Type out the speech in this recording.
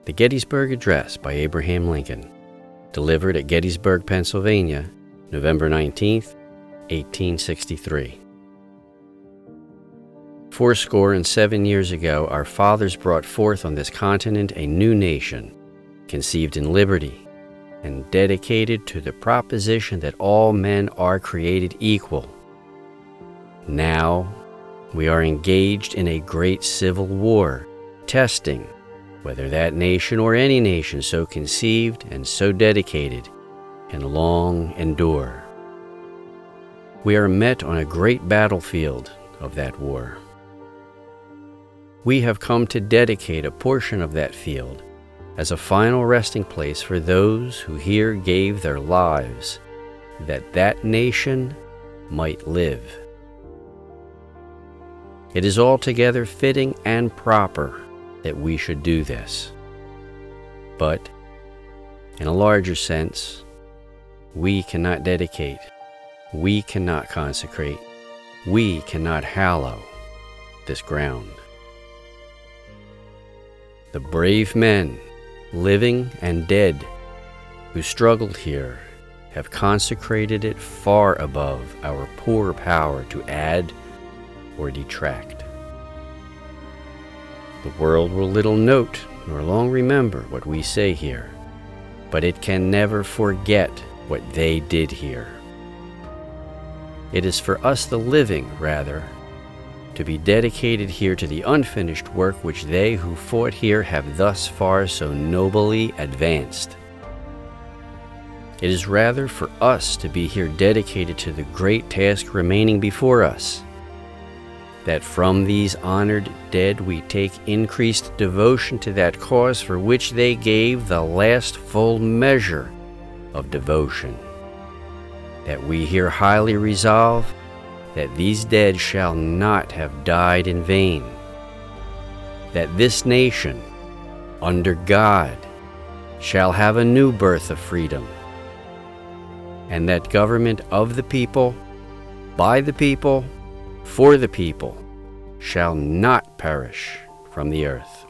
The Gettysburg Address by Abraham Lincoln, delivered at Gettysburg, Pennsylvania, November 19, 1863. 77 years ago, our fathers brought forth on this continent a new nation, conceived in liberty, and dedicated to the proposition that all men are created equal. Now, we are engaged in a great civil war, testing whether that nation or any nation so conceived and so dedicated can long endure. We are met on a great battlefield of that war. We have come to dedicate a portion of that field as a final resting place for those who here gave their lives that that nation might live. It is altogether fitting and proper that we should do this. But, in a larger sense, we cannot dedicate, we cannot consecrate, we cannot hallow this ground. The brave men, living and dead, who struggled here have consecrated it far above our poor power to add or detract. The world will little note nor long remember what we say here, but it can never forget what they did here. It is for us the living, rather, to be dedicated here to the unfinished work which they who fought here have thus far so nobly advanced. It is rather for us to be here dedicated to the great task remaining before us, that from these honored dead we take increased devotion to that cause for which they gave the last full measure of devotion, that we here highly resolve that these dead shall not have died in vain, that this nation, under God, shall have a new birth of freedom, and that government of the people, by the people, for the people, shall not perish from the earth.